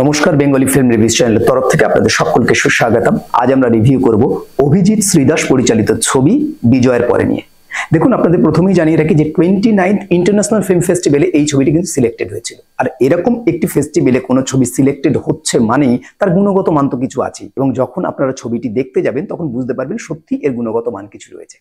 নমস্কার, Bengali film reviews চ্যানেলের তরফ থেকে আপনাদের সকলকে সুস্বাগতম। আজ আমরা রিভিউ করব অভিজিৎ শ্রীদাস পরিচালিত ছবি বিজয়ের পরে নিয়ে। দেখুন, আপনাদের প্রথমেই জানিয়ে রাখি যে 29th ইন্টারন্যাশনাল ফিল্ম ফেস্টিভ্যালে এই ছবিটি কিন্তু সিলেক্টেড হয়েছিল। আর এরকম একটি ফেস্টিভ্যালে কোনো ছবি সিলেক্টেড হচ্ছে মানেই তার গুণগত মান তো কিছু আছে, এবং যখন আপনারা ছবিটি দেখতে যাবেন তখন বুঝতে পারবেন সত্যি এর গুণগত মান কিছু রয়েছে।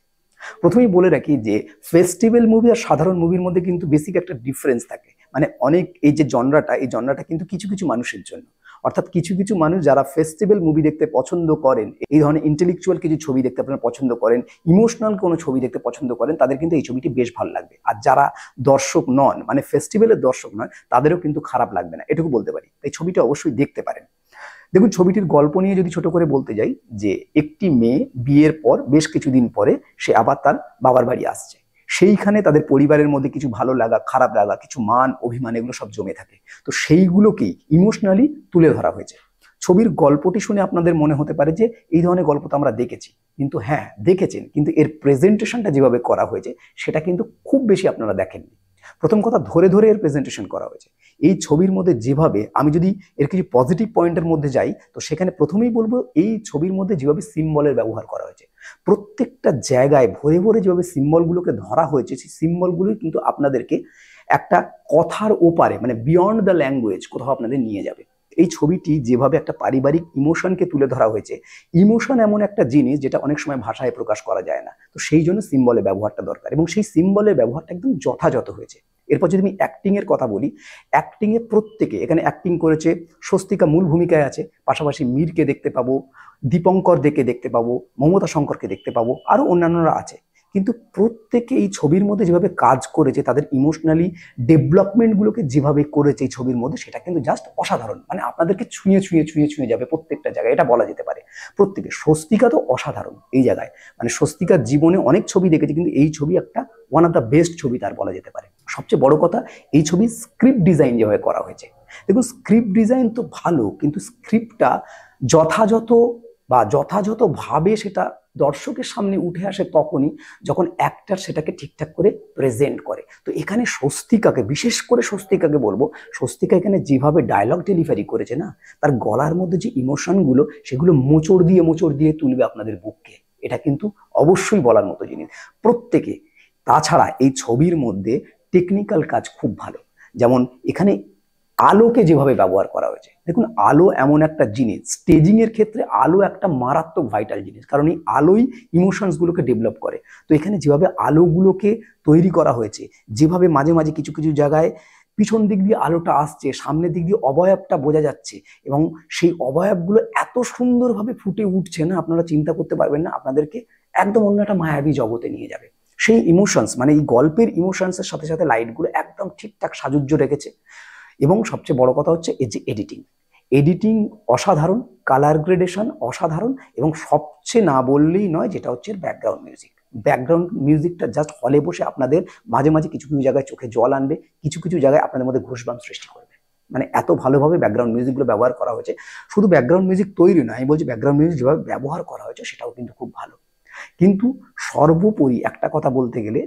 প্রথমেই বলে রাখি যে ফেস্টিভ্যাল মুভি আর সাধারণ মুভির মধ্যে কিন্তু বেসিক একটা ডিফারেন্স থাকে। মানে অনেক এই যে জনরাটা কিন্তু কিছু কিছু মানুষের জন্য, অর্থাৎ কিছু কিছু মানুষ যারা ফেস্টিভ্যাল মুভি দেখতে পছন্দ করেন, এই ধরনের ইন্টেলেকচুয়াল কিছু ছবি দেখতে আপনারা পছন্দ করেন, ইমোশনাল কোনো ছবি দেখতে পছন্দ করেন, তাদের কিন্তু এই ছবিটি বেশ ভালো লাগবে। আর যারা দর্শক নন, মানে ফেস্টিভ্যালের দর্শক নয়, তাদেরও কিন্তু খারাপ লাগবে না, এটুকু বলতে পারি। তাই ছবিটা অবশ্যই দেখতে পারেন। দেখুন, ছবিটির গল্প নিয়ে যদি ছোট করে বলতে যাই, যে একটি মেয়ে বিয়ের পর বেশ কিছুদিন পরে সে আবার তার বাবার বাড়ি আসছে। সেইখানে তাদের পরিবারের মধ্যে কিছু ভালো লাগা, খারাপ লাগা, কিছু মান অভিমান এগুলো সব জমে থাকে। তো সেইগুলোকেই ইমোশনালি তুলে ধরা হয়েছে। ছবির গল্পটি শুনে আপনাদের মনে হতে পারে যে এই ধরনের গল্প তো আমরা দেখেছি, কিন্তু হ্যাঁ দেখেছেন, কিন্তু এর প্রেজেন্টেশনটা যেভাবে করা হয়েছে সেটা কিন্তু খুব বেশি আপনারা দেখেননি। প্রথম কথা, ধরে ধরে এর প্রেজেন্টেশন করা হয়েছে। এই ছবির মধ্যে যেভাবে, আমি যদি এর কিছু পজিটিভ পয়েন্টের মধ্যে যাই, তো সেখানে প্রথমেই বলবো এই ছবির মধ্যে যেভাবে সিম্বলের ব্যবহার করা হয়েছে, প্রত্যেকটা জায়গায় ভরে ভরে যেভাবে সিম্বলগুলোকে ধরা হয়েছে, সেই সিম্বলগুলোই কিন্তু আপনাদেরকে একটা কথার ওপারে, মানে বিয়ন্ড দ্য ল্যাঙ্গুয়েজ কোথাও আপনাদের নিয়ে যাবে। এই ছবিটি যেভাবে একটা পারিবারিক ইমোশনকে তুলে ধরা হয়েছে, ইমোশন এমন একটা জিনিস যেটা অনেক সময় ভাষায় প্রকাশ করা যায় না, তো সেই জন্য সিম্বলের ব্যবহারটা দরকার, এবং সেই সিম্বলের ব্যবহারটা একদম যথাযথ হয়েছে। এরপর যদি আমি অ্যাক্টিং এর কথা বলি, অ্যাক্টিং এ প্রত্যেকে এখানে অ্যাক্টিং করেছে। স্বস্তিকা মূল ভূমিকায় আছে, পাশাপাশি মীরকে দেখতে পাবো, দীপঙ্কর দেকে দেখতে পাবো, মমতা শঙ্করকে দেখতে পাবো, আরো অন্যান্যরা আছে। কিন্তু প্রত্যেকে এই ছবির মধ্যে যেভাবে কাজ করেছে, তাদের ইমোশনালি ডেভেলপমেন্টগুলোকে যেভাবে করেছে এই ছবির মধ্যে, সেটা কিন্তু জাস্ট অসাধারণ। মানে আপনাদেরকে ছুঁয়ে ছুঁয়ে ছুঁয়ে ছুঁয়ে যাবে প্রত্যেকটা জায়গায়, এটা বলা যেতে পারে। প্রত্যেকে, স্বস্তিকা তো অসাধারণ এই জায়গায়, মানে স্বস্তিকার জীবনে অনেক ছবি দেখেছি, কিন্তু এই ছবি একটা ওয়ান অফ দ্য বেস্ট ছবি তার বলা যেতে পারে। সবচেয়ে বড় কথা, এই ছবির স্ক্রিপ্ট ডিজাইন যেভাবে করা হয়েছে, দেখুন স্ক্রিপ্ট ডিজাইন তো ভালো, কিন্তু স্ক্রিপ্টটা যথাযথভাবে সেটা দর্শকের সামনে উঠে আসে তখনই যখন অ্যাক্টর সেটাকে ঠিকঠাক করে প্রেজেন্ট করে। তো এখানে স্বস্তিকাকে, বিশেষ করে স্বস্তিকাকে বলবো, স্বস্তিকা এখানে যেভাবে ডায়লগ ডেলিভারি করেছে না, তার গলার মধ্যে যে ইমোশনগুলো, সেগুলো মোচড় দিয়ে তুলবে আপনাদের বুককে। এটা কিন্তু অবশ্যই বলার মতো জিনিস প্রত্যেকে। তাছাড়া এই ছবির মধ্যে টেকনিক্যাল কাজ খুব ভালো। যেমন এখানে আলোকে যেভাবে ব্যবহার করা হয়েছে, দেখুন আলো এমন একটা জিনিস, স্টেজিং এর ক্ষেত্রে আলো একটা মারাত্মক ভাইটাল জিনিস, কারণ এই আলোই ইমোশনস গুলোকে ডেভেলপ করে। তো এখানে যেভাবে আলোগুলোকে তৈরি করা হয়েছে, যেভাবে মাঝে মাঝে কিছু কিছু জায়গায় পিছন দিক দিয়ে আলোটা আসছে, সামনের দিক দিয়ে অবয়বটা বোঝা যাচ্ছে, এবং সেই অবয়বগুলো এত সুন্দরভাবে ফুটে উঠছে না, আপনারা চিন্তা করতে পারবেন না, আপনাদেরকে একদম অন্য একটা মায়াবী জগতে নিয়ে যাবে। সেই ইমোশনস, মানে এই গল্পের ইমোশনসের সাথে সাথে লাইটগুলো একদম ঠিকঠাক সাজুজ্য রেখেছে। এবং সবচেয়ে বড় কথা হচ্ছে এই যে এডিটিং অসাধারণ, কালার গ্রেডেশন অসাধারণ, এবং সবচেয়ে না বললেই নয় যেটা হচ্ছে ব্যাকগ্রাউন্ড মিউজিকটা জাস্ট হলে বসে আপনাদের মাঝে মাঝে কিছু কিছু জায়গায় চোখে জল আনবে, কিছু কিছু জায়গায় আপনাদের মধ্যে ঘোষবাম সৃষ্টি করবে। মানে এত ভালোভাবে ব্যাকগ্রাউন্ড মিউজিকগুলো ব্যবহার করা হয়েছে। শুধু ব্যাকগ্রাউন্ড মিউজিক তৈরি নয়, আমি বলছি ব্যাকগ্রাউন্ড মিউজিক যেভাবে ব্যবহার করা হয়েছে সেটাও কিন্তু খুব ভালো। কিন্তু সর্বোপরি একটা কথা বলতে গেলে,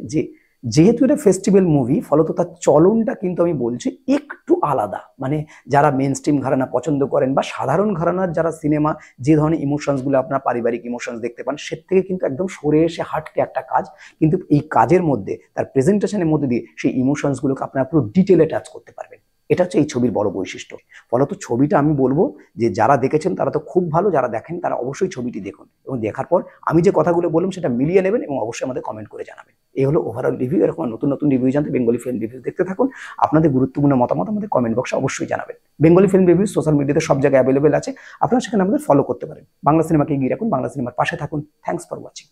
যেহেতু এটা ফেস্টিভ্যাল মুভি, ফলত তার চলনটা কিন্তু আমি বলছি একটু আলাদা। মানে যারা মেন স্ট্রিম ঘরানা পছন্দ করেন, বা সাধারণ ঘরানার যারা সিনেমা, যে ধরনের ইমোশনসগুলো আপনার পারিবারিক ইমোশনস দেখতে পান, সে থেকে কিন্তু একদম সরে এসে হাটকে একটা কাজ, কিন্তু এই কাজের মধ্যে তার প্রেজেন্টেশনের মধ্যে দিয়ে সেই ইমোশনসগুলোকে আপনারা পুরো ডিটেলে টাচ করতে পারবেন। এটা হচ্ছে এই ছবির বড় বৈশিষ্ট্য। ফলত ছবিটা আমি বলবো যে যারা দেখেছেন তারা তো খুব ভালো, যারা দেখেন তারা অবশ্যই ছবিটি দেখুন, এবং দেখার পর আমি যে কথাগুলো বললাম সেটা মিলিয়ে নেবেন, এবং অবশ্যই আমাদের কমেন্ট করে জানাবেন। এই হলো ওভারঅল রিভিউ। এরকম নতুন নতুন রিভিউ জানতে বেঙ্গলি ফিল্ম রিভিউ দেখতে থাকুন। আপনাদের গুরুত্বপূর্ণ মতামত আমাদের কমেন্ট বক্সে অবশ্যই জানাবেন। বেঙ্গলি ফিল্ম রিভিউ সোশ্যাল মিডিয়াতে সব জায়গায় অ্যাভেলেবেল আছে, আপনারা সেখানে আমাদের ফলো করতে পারেন। বাংলা সিনেমাকে এগিয়ে রাখুন, বাংলা সিনেমার পাশে থাকুন। Thanks for watching.